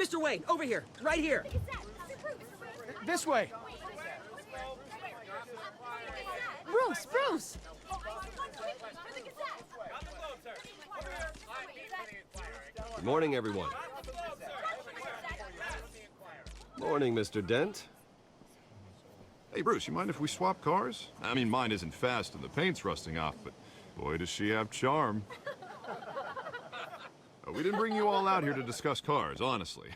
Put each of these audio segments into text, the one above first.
Mr. Wayne, over here, right here. This way. Bruce! Good morning, everyone. Morning, Mr. Dent. Hey, Bruce, you mind if we swap cars? I mean, mine isn't fast and the paint's rusting off, but boy, does she have charm. We didn't bring you all out here to discuss cars, honestly.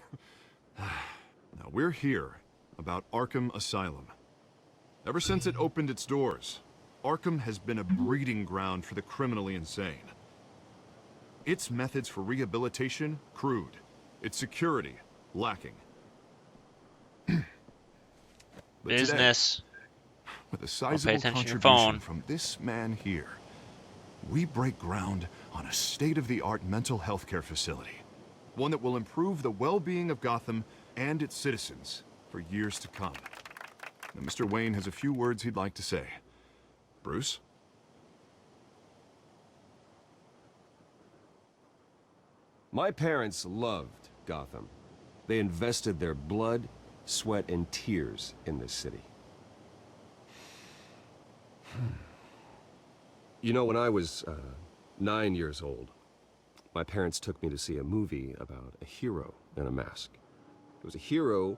Now, we're here about Arkham Asylum. Ever since it opened its doors, Arkham has been a breeding ground for the criminally insane. Its methods for rehabilitation, crude. Its security, lacking. But Business. today, with a sizable contribution from this man here, we break ground on a state-of-the-art mental health care facility. One that will improve the well-being of Gotham and its citizens for years to come. Now, Mr. Wayne has a few words he'd like to say. Bruce? My parents loved Gotham. They invested their blood, sweat, and tears in this city. You know, when I was 9 years old, my parents took me to see a movie about a hero in a mask. It was a hero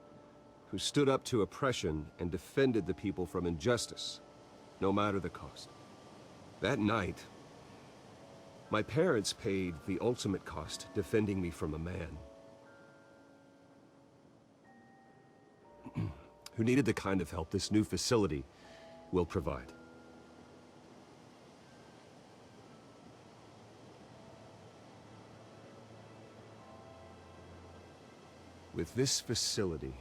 who stood up to oppression and defended the people from injustice, no matter the cost. That night, my parents paid the ultimate cost defending me from a man who needed the kind of help this new facility will provide. With this facility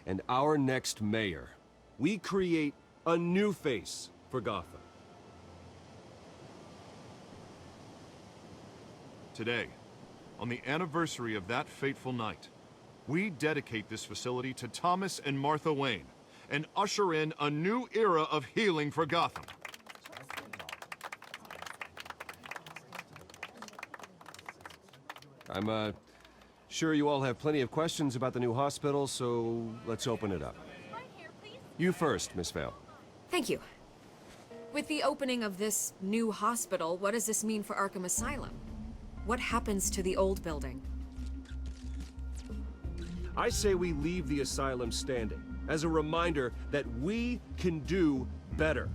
and our next mayor, we create a new face for Gotham. Today, on the anniversary of that fateful night, we dedicate this facility to Thomas and Martha Wayne and usher in a new era of healing for Gotham. I'm sure you all have plenty of questions about the new hospital, so let's open it up. You first, Miss Vale. Thank you. With the opening of this new hospital, what does this mean for Arkham Asylum? What happens to the old building? I say we leave the asylum standing as a reminder that we can do better.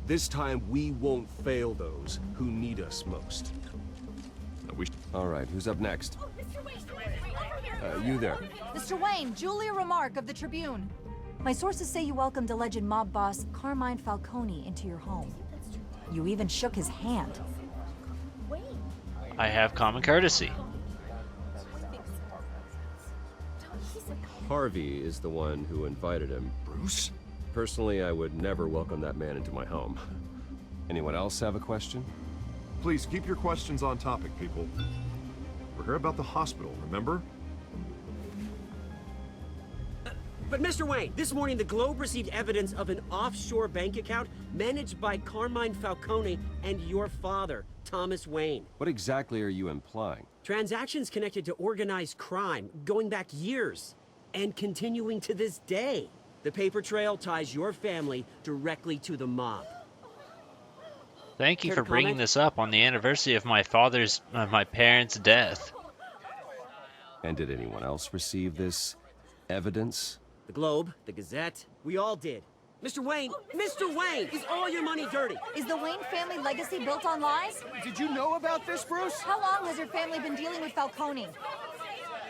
This time, we won't fail those who need us most. All right, who's up next? You there. Mr. Wayne, Julia Remark of the Tribune. My sources say you welcomed alleged mob boss Carmine Falcone into your home. You even shook his hand. I have common courtesy. Harvey is the one who invited him. Bruce? Personally, I would never welcome that man into my home. Anyone else have a question? Please keep your questions on topic, people. We're here about the hospital, remember? But Mr. Wayne, this morning the Globe received evidence of an offshore bank account managed by Carmine Falcone and your father, Thomas Wayne. What exactly are you implying? Transactions connected to organized crime going back years and continuing to this day. The paper trail ties your family directly to the mob. Thank you Care for to bringing comment? this up on the anniversary of my parents' death. And did anyone else receive this evidence? The Globe, the Gazette, we all did. Mr. Wayne, is all your money dirty? Is the Wayne family legacy built on lies? Did you know about this, Bruce? How long has your family been dealing with Falcone?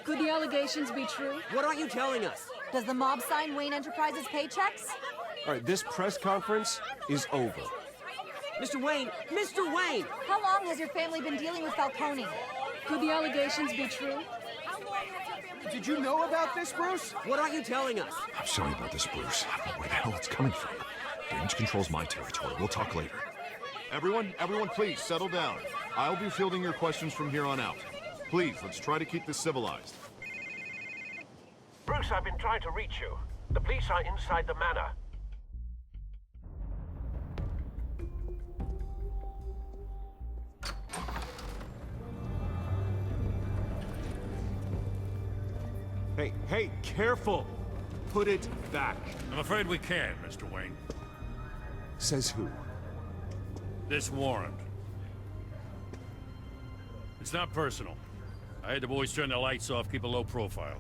Could the allegations be true? What aren't you telling us? Does the mob sign Wayne Enterprises paychecks? All right, this press conference is over. Mr. Wayne! How long has your family been dealing with Falcone? Could the allegations be true? Did you know about this, Bruce? What aren't you telling us? I'm sorry about this, Bruce. I don't know where the hell it's coming from. Damage control's my territory. We'll talk later. Everyone, please, settle down. I'll be fielding your questions from here on out. Please, let's try to keep this civilized. Bruce, I've been trying to reach you. The police are inside the manor. Hey, careful! Put it back. I'm afraid we can't, Mr. Wayne. Says who? This warrant. It's not personal. I had the boys turn the lights off, keep a low profile.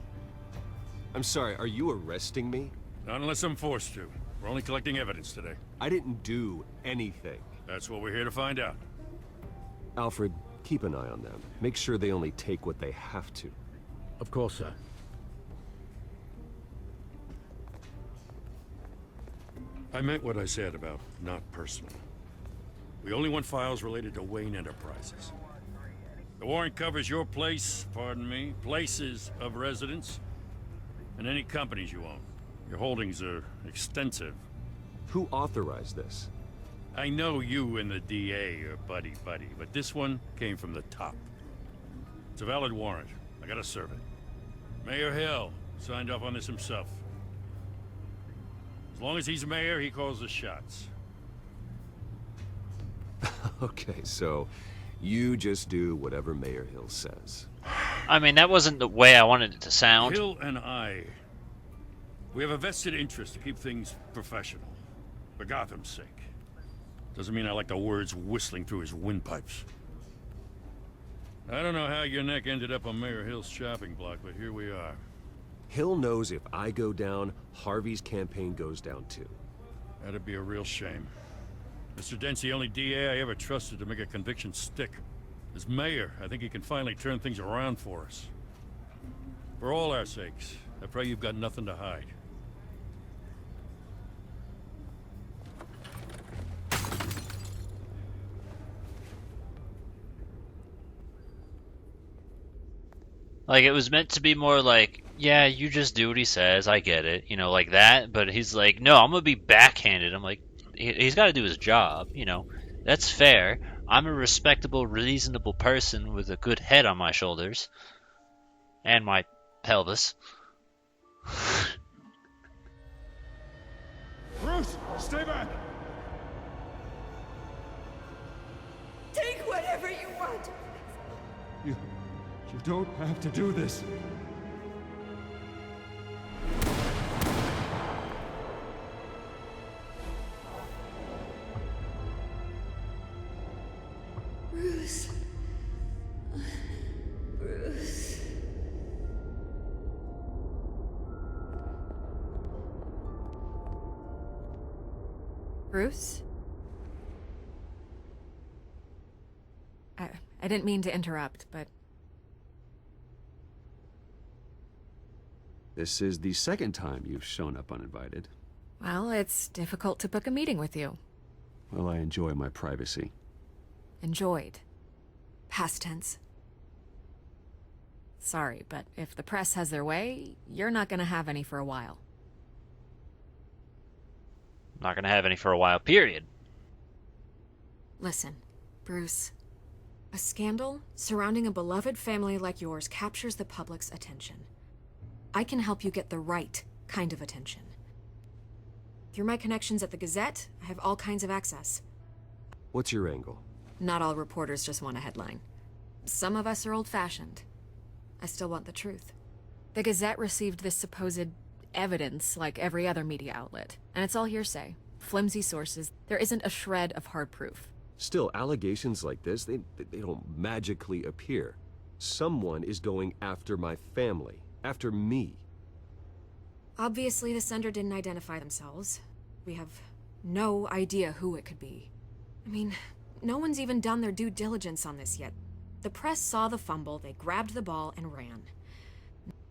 I'm sorry, are you arresting me? Not unless I'm forced to. We're only collecting evidence today. I didn't do anything. That's what we're here to find out. Alfred, keep an eye on them. Make sure they only take what they have to. Of course, sir. I meant what I said about not personal. We only want files related to Wayne Enterprises. The warrant covers your place, pardon me, places of residence, and any companies you own. Your holdings are extensive. Who authorized this? I know you and the DA are buddy-buddy, but this one came from the top. It's a valid warrant. I gotta serve it. Mayor Hill signed off on this himself. As long as he's mayor, he calls the shots. Okay, so you just do whatever Mayor Hill says. I mean, that wasn't the way I wanted it to sound. Hill and I, we have a vested interest to keep things professional, for Gotham's sake. Doesn't mean I like the words whistling through his windpipes. I don't know how your neck ended up on Mayor Hill's chopping block, but here we are. Hill knows if I go down, Harvey's campaign goes down too. That'd be a real shame. Mr. Dent's the only DA I ever trusted to make a conviction stick. As mayor, I think he can finally turn things around for us. For all our sakes, I pray you've got nothing to hide. Like, it was meant to be more like, yeah, you just do what he says, I get it, you know, like that. But he's like, no, I'm gonna be backhanded. I'm like, he's got to do his job, you know. That's fair. I'm a respectable, reasonable person with a good head on my shoulders. And my pelvis. Bruce, stay back! Take whatever you want. You don't have to do this. Bruce. Bruce. Bruce? I didn't mean to interrupt, but... This is the second time you've shown up uninvited. Well, it's difficult to book a meeting with you. Well, I enjoy my privacy. Enjoyed. Past tense. Sorry, but if the press has their way, you're not gonna have any for a while. Not gonna have any for a while, period. Listen, Bruce. A scandal surrounding a beloved family like yours captures the public's attention. I can help you get the right kind of attention. Through my connections at the Gazette, I have all kinds of access. What's your angle? Not all reporters just want a headline. Some of us are old-fashioned. I still want the truth. The Gazette received this supposed evidence like every other media outlet, and it's all hearsay. Flimsy sources. There isn't a shred of hard proof. Still, allegations like this, they don't magically appear. Someone is going after my family. After me. Obviously, the sender didn't identify themselves. We have no idea who it could be. I mean, no one's even done their due diligence on this yet. The press saw the fumble, they grabbed the ball and ran.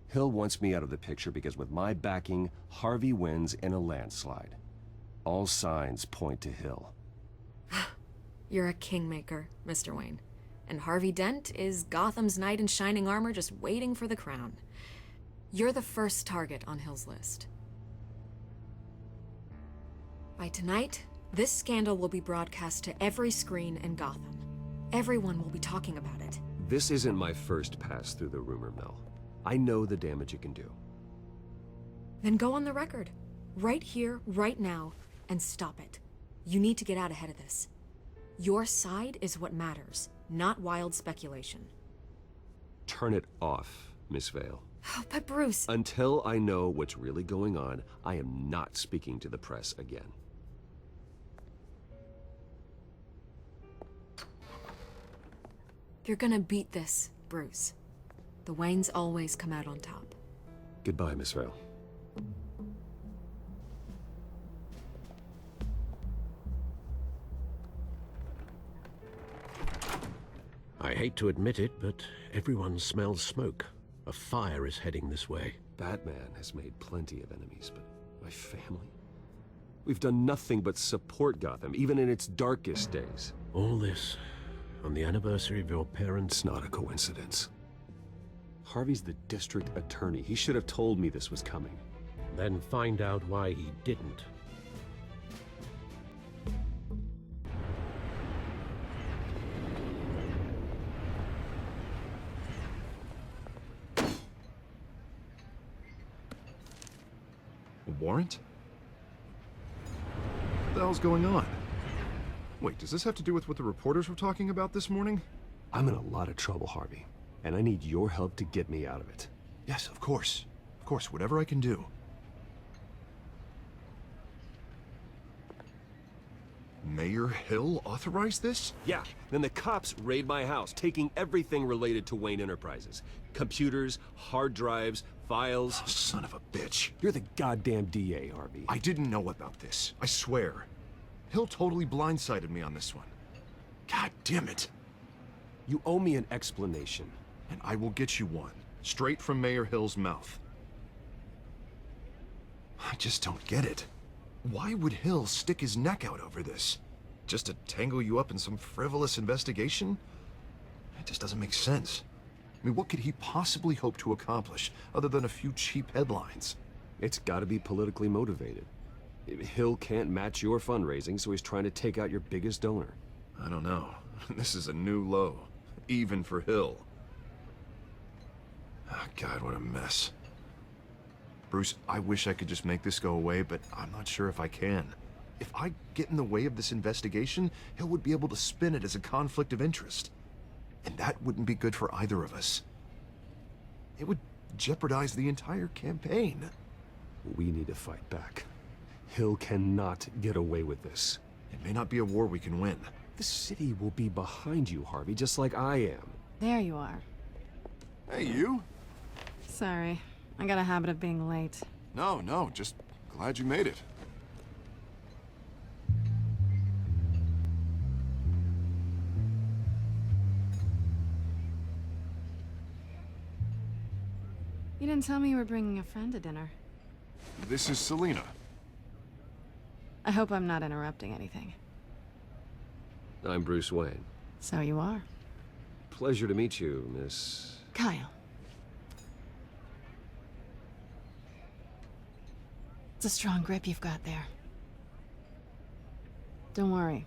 Hill wants me out of the picture because with my backing, Harvey wins in a landslide. All signs point to Hill. You're a kingmaker, Mr. Wayne. And Harvey Dent is Gotham's knight in shining armor just waiting for the crown. You're the first target on Hill's list. By tonight, this scandal will be broadcast to every screen in Gotham. Everyone will be talking about it. This isn't my first pass through the rumor mill. I know the damage it can do. Then go on the record. Right here, right now, and stop it. You need to get out ahead of this. Your side is what matters, not wild speculation. Turn it off, Miss Vale. Oh, but Bruce... Until I know what's really going on, I am not speaking to the press again. You're gonna beat this, Bruce. The Waynes always come out on top. Goodbye, Miss Vale. I hate to admit it, but everyone smells smoke. A fire is heading this way. Batman has made plenty of enemies, but my family? We've done nothing but support Gotham, even in its darkest days. All this on the anniversary of your parents'... It's not a coincidence. Harvey's the district attorney. He should have told me this was coming. Then find out why he didn't. A warrant? What the hell's going on? Wait, does this have to do with what the reporters were talking about this morning? I'm in a lot of trouble, Harvey, and I need your help to get me out of it. Yes, of course. Of course, whatever I can do. Mayor Hill authorized this? Yeah, then the cops raid my house, taking everything related to Wayne Enterprises. Computers, hard drives, files. Oh, son of a bitch. You're the goddamn DA, Harvey. I didn't know about this. I swear. Hill totally blindsided me on this one. God damn it. You owe me an explanation. And I will get you one. Straight from Mayor Hill's mouth. I just don't get it. Why would Hill stick his neck out over this? Just to tangle you up in some frivolous investigation? It just doesn't make sense. I mean, what could he possibly hope to accomplish other than a few cheap headlines? It's gotta be politically motivated. Hill can't match your fundraising, so he's trying to take out your biggest donor. I don't know. This is a new low. Even for Hill. Oh, God, what a mess. Bruce, I wish I could just make this go away, but I'm not sure if I can. If I get in the way of this investigation, Hill would be able to spin it as a conflict of interest. And that wouldn't be good for either of us. It would jeopardize the entire campaign. We need to fight back. Hill cannot get away with this. It may not be a war we can win. The city will be behind you, Harvey, just like I am. There you are. Hey, you? Sorry. I got a habit of being late. No, just glad you made it. You didn't tell me you were bringing a friend to dinner. This is Selina. I hope I'm not interrupting anything. I'm Bruce Wayne. So you are. Pleasure to meet you, Miss... Kyle. It's a strong grip you've got there. Don't worry.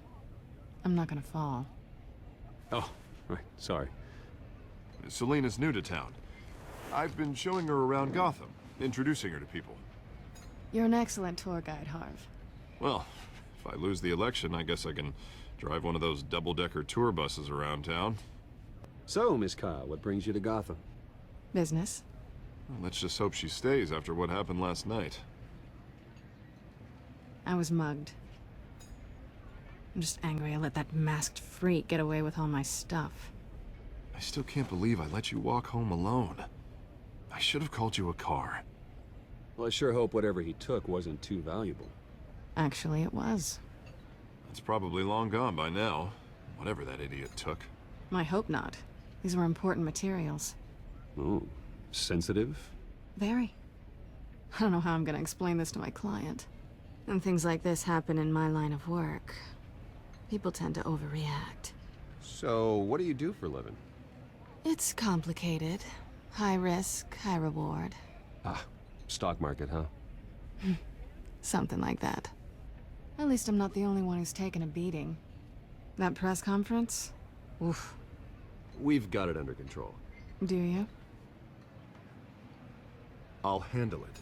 I'm not gonna fall. Oh, right, sorry. Selina's new to town. I've been showing her around Gotham, introducing her to people. You're an excellent tour guide, Harv. Well, if I lose the election, I guess I can drive one of those double-decker tour buses around town. So, Miss Kyle, what brings you to Gotham? Business. Well, let's just hope she stays after what happened last night. I was mugged. I'm just angry I let that masked freak get away with all my stuff. I still can't believe I let you walk home alone. I should have called you a car. Well, I sure hope whatever he took wasn't too valuable. Actually, it was. It's probably long gone by now, whatever that idiot took. I hope not. These were important materials. Ooh, sensitive? Very. I don't know how I'm gonna explain this to my client. And things like this happen in my line of work. People tend to overreact. So, what do you do for a living? It's complicated. High risk, high reward. Ah, stock market, huh? Something like that. At least I'm not the only one who's taken a beating. That press conference? Oof. We've got it under control. Do you? I'll handle it.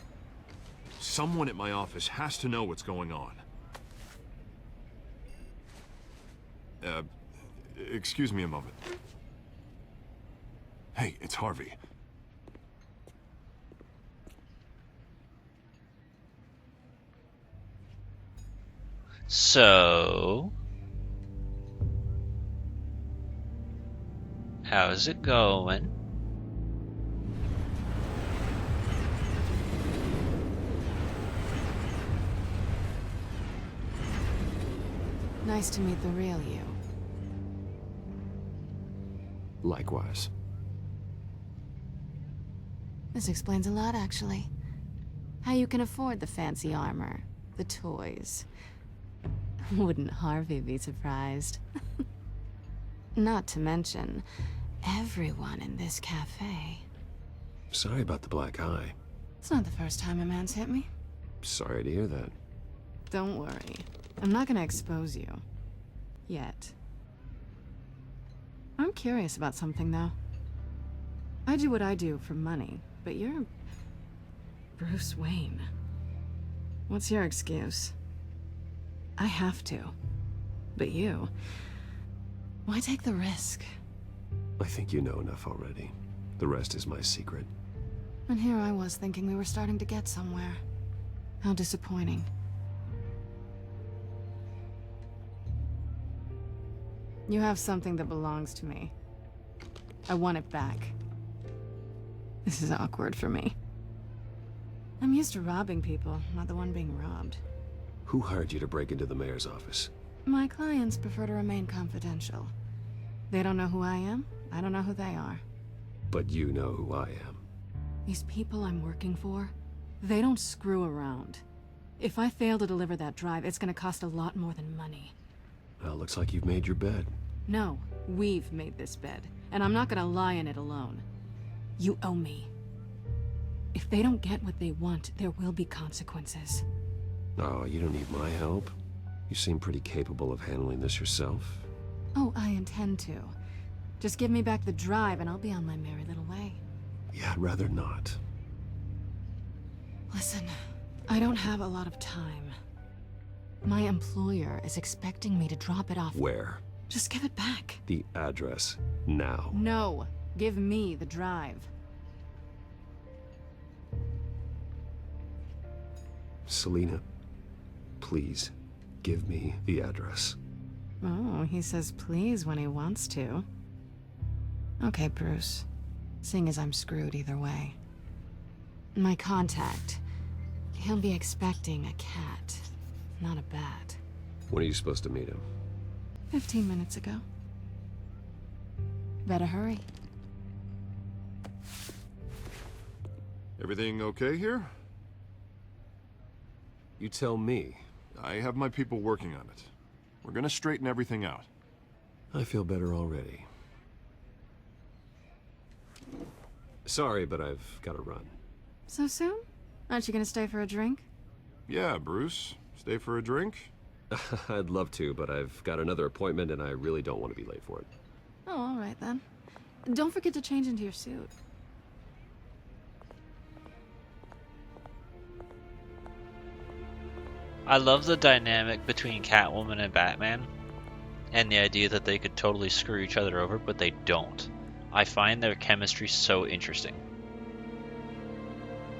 Someone at my office has to know what's going on. Excuse me a moment. Hey, it's Harvey. So, how's it going? Nice to meet the real you. Likewise. This explains a lot, actually. How you can afford the fancy armor, the toys. Wouldn't Harvey be surprised? Not to mention, everyone in this cafe. Sorry about the black eye. It's not the first time a man's hit me. Sorry to hear that. Don't worry. I'm not gonna expose you. Yet. I'm curious about something, though. I do what I do for money, but you're... Bruce Wayne. What's your excuse? I have to. But you... Why take the risk? I think you know enough already. The rest is my secret. And here I was thinking we were starting to get somewhere. How disappointing. You have something that belongs to me. I want it back. This is awkward for me. I'm used to robbing people, not the one being robbed. Who hired you to break into the mayor's office? My clients prefer to remain confidential. They don't know who I am, I don't know who they are. But you know who I am. These people I'm working for, they don't screw around. If I fail to deliver that drive, it's gonna cost a lot more than money. Well, looks like you've made your bed. No, we've made this bed, and I'm not gonna lie in it alone. You owe me. If they don't get what they want, there will be consequences. Oh, you don't need my help. You seem pretty capable of handling this yourself. Oh, I intend to. Just give me back the drive and I'll be on my merry little way. Yeah, I'd rather not. Listen, I don't have a lot of time. My employer is expecting me to drop it off. Where? Just give it back. The address, now. No, give me the drive. Selina, please, give me the address. Oh, he says please when he wants to. Okay, Bruce. Seeing as I'm screwed either way. My contact. He'll be expecting a cat, not a bat. When are you supposed to meet him? 15 minutes ago. Better hurry. Everything okay here? You tell me. I have my people working on it. We're gonna straighten everything out. I feel better already. Sorry, but I've got to run. So soon? Aren't you gonna stay for a drink? Yeah, Bruce. Stay for a drink? I'd love to, but I've got another appointment and I really don't want to be late for it. Oh, all right then. Don't forget to change into your suit. I love the dynamic between Catwoman and Batman, and the idea that they could totally screw each other over, but they don't. I find their chemistry so interesting.